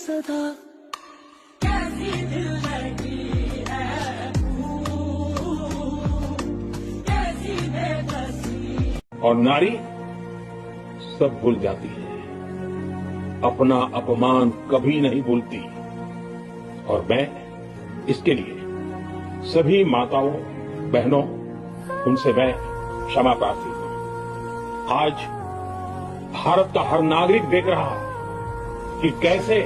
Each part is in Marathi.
सदा। कैसी दिल लगी है तू, कैसी बेबसी। और नारी सब भूल जाती है, अपना अपमान कभी नहीं भूलती। और मैं इसके लिए सभी माताओं बहनों उनसे मैं क्षमा प्रार्थी हूं। आज भारत का हर नागरिक देख रहा है कि कैसे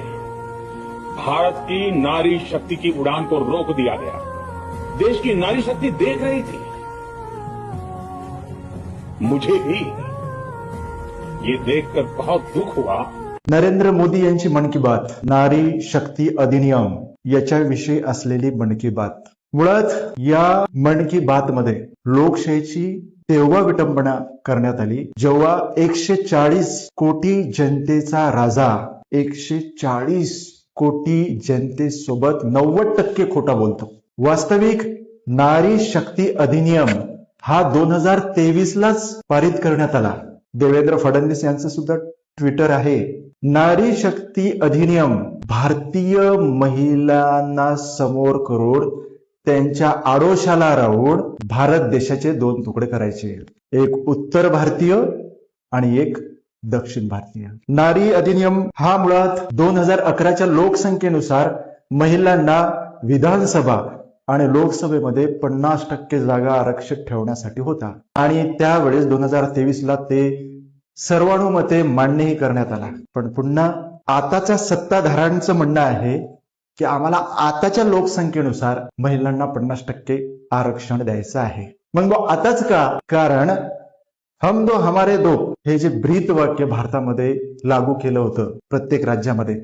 भारत की नारी शक्ति की उड़ान को रोक दिया गया। देश की नारी शक्ति देख रही थी। मुझे भी ये देखकर बहुत दुख हुआ। नरेंद्र मोदी यांची मन की बात, नारी शक्ती अधिनियम याच्याविषयी असलेली मन की बात। मुळात या मन की बात मध्ये लोकशाहीची तेव्हा विटंबना करण्यात आली जेव्हा 140 कोटी जनतेचा राजा 140 कोटी जनतेसोबत 90% खोटा बोलतो। वास्तविक नारी शक्ती अधिनियम हा 2023लाच पारित करण्यात आला। देवेंद्र फडणवीस यांचं सुद्धा ट्विटर आहे, नारी शक्ती अधिनियम भारतीय महिलांना समोर करून त्यांच्या आडोशाला राहून भारत देशाचे 2 तुकडे करायचे, एक उत्तर भारतीय आणि एक दक्षिण भारतीय। नारी अधिनियम हा मुळात 2011च्या लोकसंख्येनुसार महिलांना विधानसभा आणि लोकसभेमध्ये 50% जागा आरक्षित ठेवण्यासाठी होता आणि त्यावेळेस 2023ला ते सर्वानुमते मान्यही करण्यात आला। पण पुन्हा आताच्या सत्ताधाऱ्यांचं म्हणणं आहे की आम्हाला आताच्या लोकसंख्येनुसार महिलांना 50% आरक्षण द्यायचं आहे। मग आताच का? कारण हम दो हमारे दो हे जे ब्रीद वाक्य भारतामध्ये लागू केलं होतं प्रत्येक राज्यामध्ये,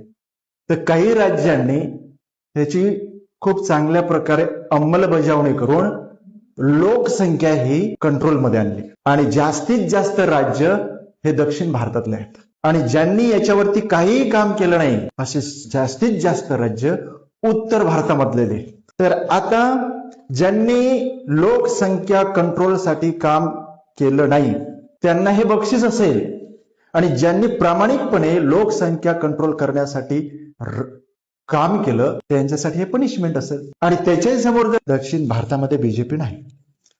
तर काही राज्यांनी त्याची खूप चांगल्या प्रकारे अंमलबजावणी करून लोकसंख्या ही कंट्रोलमध्ये आणली आणि जास्तीत जास्त राज्य हे दक्षिण भारतातले आहेत आणि ज्यांनी याच्यावरती काहीही काम केलं नाही असे जास्तीत जास्त राज्य उत्तर भारतामधले। तर आता ज्यांनी लोकसंख्या कंट्रोलसाठी काम केलं नाही त्यांना हे बक्षीस असेल आणि ज्यांनी प्रामाणिकपणे लोकसंख्या कंट्रोल करण्यासाठी काम केलं त्यांच्यासाठी हे पनिशमेंट असेल। आणि त्याच्या समोर दक्षिण भारतामध्ये बीजेपी नाही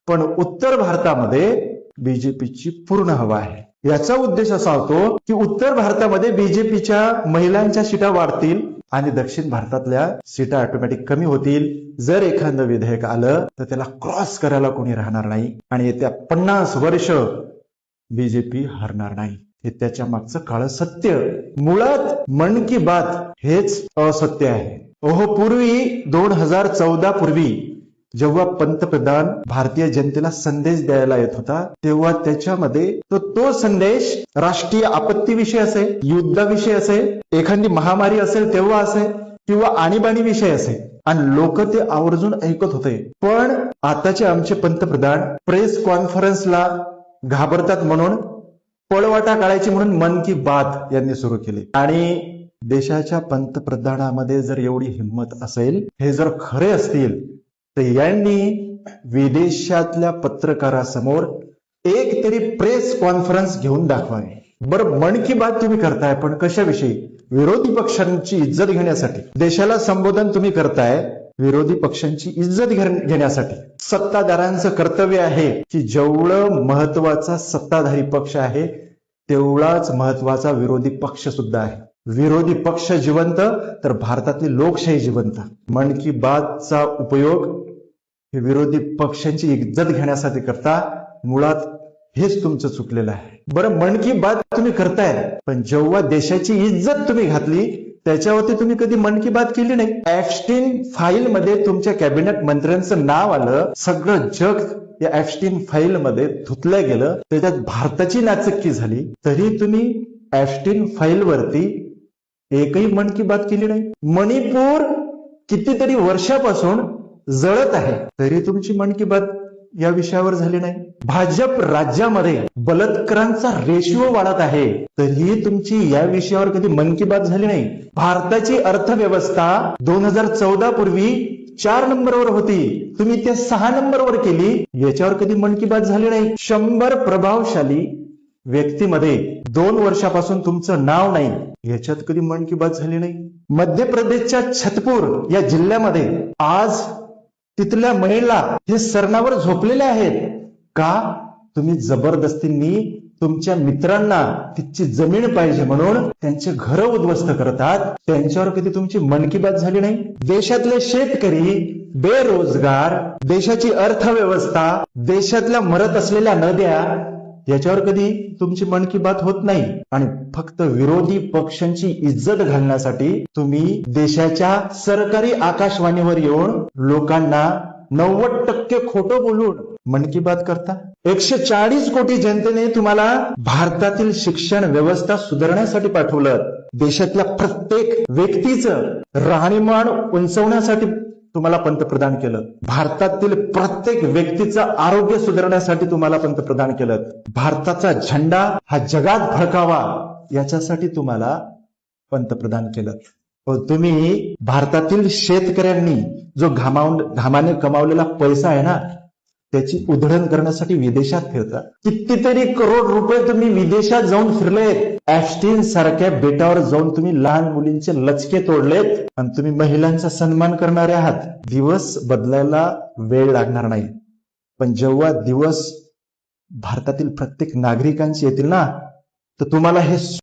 पण उत्तर भारतामध्ये बीजेपीची पूर्ण हवा आहे। याचा उद्देश असा होतो की उत्तर भारतामध्ये बीजेपीच्या महिलांच्या सीटा वाढतील आणि दक्षिण भारतातल्या सीटा ऑटोमॅटिक कमी होतील। जर एखादं विधेयक आलं तर त्याला क्रॉस करायला कोणी राहणार नाही आणि येत्या 50 वर्ष बीजेपी हरणार नाही। हे त्याच्या मागचं काळं सत्य। मुळात मन की बात हेच असत्य आहे। पूर्वी 2014 पूर्वी जेव्हा पंतप्रधान भारतीय जनतेला संदेश द्यायला येत होता तेव्हा त्याच्यामध्ये तो संदेश राष्ट्रीय आपत्तीविषयी असेल, युद्धाविषयी असेल, एखादी महामारी असेल तेव्हा असेल किंवा आणीबाणी विषय असेल आणि लोक ते आवर्जून ऐकत होते। पण आताचे आमचे पंतप्रधान प्रेस कॉन्फरन्सला घाबरतात म्हणून पळवाटा काढायची म्हणून मन की बात यांनी सुरू केली आणि देशाच्या पंतप्रधानामध्ये जर एवढी हिंमत असेल, हे जर खरे असतील तर यांनी विदेशातल्या पत्रकारासमोर एक तरी प्रेस कॉन्फरन्स घेऊन दाखवावी। बरं, मन की बात तुम्ही करताय पण कशाविषयी? विरोधी पक्षांची इज्जत घेण्यासाठी। देशाला संबोधन तुम्ही करताय विरोधी पक्षांची इज्जत घेण्यासाठी। सत्ताधाऱ्यांचं कर्तव्य आहे की जेवढं महत्वाचा सत्ताधारी पक्ष आहे तेवढाच महत्वाचा विरोधी पक्ष सुद्धा आहे। विरोधी पक्ष जिवंत तर भारतातली लोकशाही जिवंत। मन की बातचा उपयोग हे विरोधी पक्षांची इज्जत घेण्यासाठी करता, मुळात हेच तुमचं चुकलेलं आहे। बरं, मन की बात तुम्ही करताय पण जेव्हा देशाची इज्जत तुम्ही घातली त्याच्यावरती तुम्ही कधी मन की बात केली नाही। एप्स्टीन फाईल मध्ये तुमच्या कॅबिनेट मंत्र्यांचं नाव आलं, सगळं जग या एप्स्टीन फाईल मध्ये धुतलं गेलं, त्याच्यात भारताची नाचक्की झाली, तरी तुम्ही एप्स्टीन फाईल वरती एकही मन की बात केली नाही। मणिपूर कितीतरी वर्षापासून जळत आहे तरी तुमची मन की बात या विषयावर झाली नाही। भाजप राज्यामध्ये बलात्कारांचा रेशिओ वाढत आहे तरीही तुमची या विषयावर कधी मन की बात झाली नाही। भारताची अर्थव्यवस्था 2014 पूर्वी 4 नंबरवर होती, तुम्ही त्या 6 नंबरवर केली, याच्यावर कधी मन की बात झाली नाही। 100 प्रभावशाली व्यक्तीमध्ये 2 वर्षापासून तुमचं नाव नाही याच्यात कधी मन की बात झाली नाही. मध्य प्रदेशच्या छतपूर या जिल्ह्यामध्ये आज तिथल्या महिला हे सरणावर झोपलेल्या आहेत. का? तुम्ही जबरदस्तीने तुमच्या मित्रांना तिची जमीन पाहिजे म्हणून त्यांचे घर उद्ध्वस्त करतात. त्यांच्यावर कधी तुमची मन की बात झाली नाही. देशातले शेतकरी, बेरोजगार, देशाची अर्थव्यवस्था, देशातल्या मरत असलेल्या नद्या, याच्यावर कधी तुमची मन की बात होत नाही. आणि फक्त विरोधी पक्षांची इज्जत घालण्यासाठी तुम्ही देशाच्या सरकारी आकाशवाणीवर येऊन लोकांना 90% खोटं बोलून मन की बात करता. 140 कोटी जनतेने तुम्हाला भारतातील शिक्षण व्यवस्था सुधारण्यासाठी पाठवलं. देशातल्या प्रत्येक व्यक्तीचं राहणीमान उंचवण्यासाठी तुम्हाला पंतप्रधान केलं. भारतातील प्रत्येक व्यक्तीचं आरोग्य सुधारण्यासाठी तुम्हाला पंतप्रधान केलं. भारताचा झेंडा हा जगात फडकावा याच्यासाठी तुम्हाला पंतप्रधान केलं. तुम्ही भारतातील शेतकऱ्यांनी जो घामाने कमावलेला पैसा आहे ना, त्याची उधळण करण्यासाठी विदेशात फिरता. कितीतरी करोड रुपये तुम्ही विदेशात जाऊन फिरलेत. ऍस्टीन सारख्या बेटावर जाऊन तुम्ही लहान मुलींचे लचके तोडलेत आणि तुम्ही महिलांचा सन्मान करणारे आहात. दिवस बदलायला वेळ लागणार नाही, पण जेव्हा दिवस भारतातील प्रत्येक नागरिकांचे येतील ना, तर तुम्हाला हे